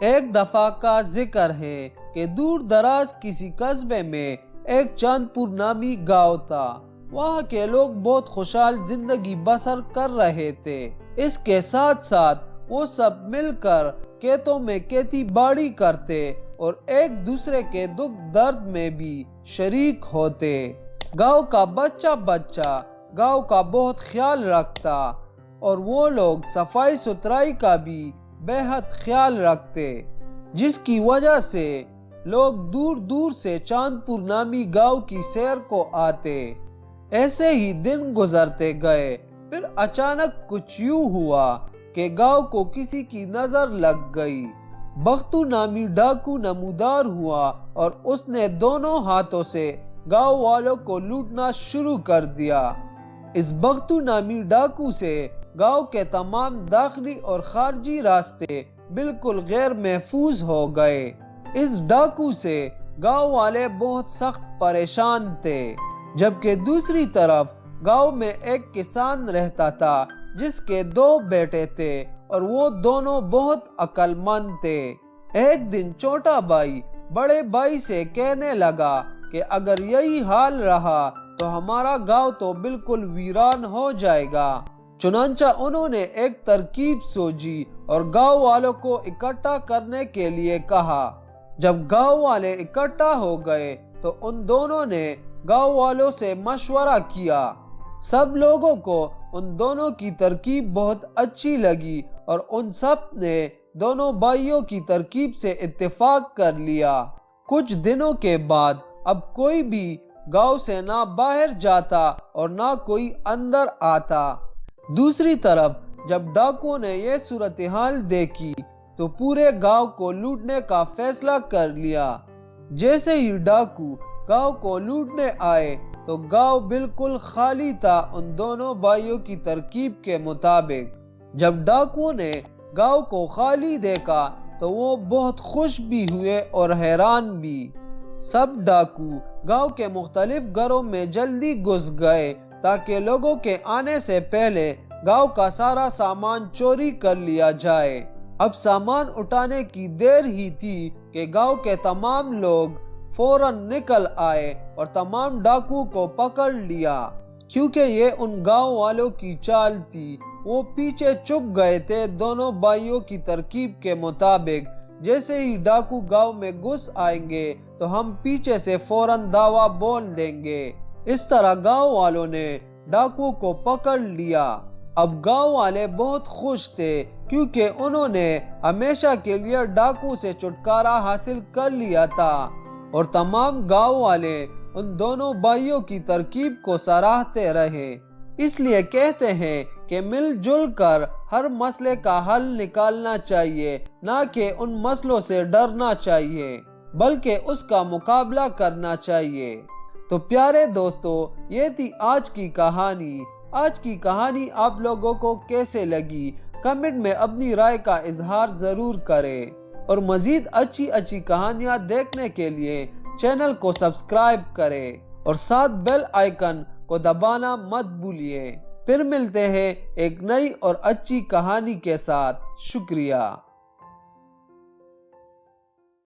ایک دفعہ کا ذکر ہے کہ دور دراز کسی قصبے میں ایک چاند پور نامی گاؤں تھا۔ وہاں کے لوگ بہت خوشحال زندگی بسر کر رہے تھے۔ اس کے ساتھ ساتھ وہ سب مل کر کھیتوں میں کھیتی باڑی کرتے اور ایک دوسرے کے دکھ درد میں بھی شریک ہوتے۔ گاؤں کا بچہ بچہ گاؤں کا بہت خیال رکھتا اور وہ لوگ صفائی ستھرائی کا بھی بے حد خیال رکھتے، جس کی وجہ سے لوگ دور دور سے چاند پور نامی گاؤں کی سیر کو آتے۔ ایسے ہی دن گزرتے گئے، پھر اچانک کچھ یوں ہوا کہ گاؤں کو کسی کی نظر لگ گئی۔ بختو نامی ڈاکو نمودار ہوا اور اس نے دونوں ہاتھوں سے گاؤں والوں کو لوٹنا شروع کر دیا۔ اس بختو نامی ڈاکو سے گاؤں کے تمام داخلی اور خارجی راستے بالکل غیر محفوظ ہو گئے۔ اس ڈاکو سے گاؤں والے بہت سخت پریشان تھے، جبکہ دوسری طرف گاؤں میں ایک کسان رہتا تھا جس کے 2 بیٹے تھے اور وہ دونوں بہت عقل مند تھے۔ ایک دن چھوٹا بھائی بڑے بھائی سے کہنے لگا کہ اگر یہی حال رہا تو ہمارا گاؤں تو بالکل ویران ہو جائے گا۔ چنانچہ انہوں نے ایک ترکیب سوچی اور گاؤں والوں کو اکٹھا کرنے کے لیے کہا۔ جب گاؤں والے اکٹھا ہو گئے تو ان دونوں نے گاؤں والوں سے مشورہ کیا۔ سب لوگوں کو ان دونوں کی ترکیب بہت اچھی لگی اور ان سب نے دونوں بھائیوں کی ترکیب سے اتفاق کر لیا۔ کچھ دنوں کے بعد اب کوئی بھی گاؤں سے نہ باہر جاتا اور نہ کوئی اندر آتا۔ دوسری طرف جب ڈاکوؤں نے یہ صورتحال دیکھی تو پورے گاؤں کو لوٹنے کا فیصلہ کر لیا۔ جیسے ہی ڈاکو گاؤں کو لوٹنے آئے تو گاؤں بالکل خالی تھا ان دونوں بھائیوں کی ترکیب کے مطابق۔ جب ڈاکوؤں نے گاؤں کو خالی دیکھا تو وہ بہت خوش بھی ہوئے اور حیران بھی۔ سب ڈاکو گاؤں کے مختلف گھروں میں جلدی گھس گئے تاکہ لوگوں کے آنے سے پہلے گاؤں کا سارا سامان چوری کر لیا جائے۔ اب سامان اٹھانے کی دیر ہی تھی کہ گاؤں کے تمام لوگ فوراً نکل آئے اور تمام ڈاکوؤں کو پکڑ لیا۔ کیونکہ یہ ان گاؤں والوں کی چال تھی، وہ پیچھے چھپ گئے تھے دونوں بھائیوں کی ترکیب کے مطابق۔ جیسے ہی ڈاکو گاؤں میں گھس آئیں گے تو ہم پیچھے سے فوراً دعویٰ بول دیں گے۔ اس طرح گاؤں والوں نے ڈاکو کو پکڑ لیا۔ اب گاؤں والے بہت خوش تھے کیونکہ انہوں نے ہمیشہ کے لیے ڈاکو سے چھٹکارا حاصل کر لیا تھا، اور تمام گاؤں والے ان دونوں بھائیوں کی ترکیب کو سراہتے رہے۔ اس لیے کہتے ہیں کہ مل جل کر ہر مسئلے کا حل نکالنا چاہیے، نہ کہ ان مسئلوں سے ڈرنا چاہیے بلکہ اس کا مقابلہ کرنا چاہیے۔ تو پیارے دوستو، یہ تھی آج کی کہانی۔ آج کی کہانی آپ لوگوں کو کیسے لگی؟ کمنٹ میں اپنی رائے کا اظہار ضرور کریں، اور مزید اچھی کہانیاں دیکھنے کے لیے چینل کو سبسکرائب کریں اور ساتھ بیل آئیکن کو دبانا مت بھولیے۔ پھر ملتے ہیں ایک نئی اور اچھی کہانی کے ساتھ۔ شکریہ۔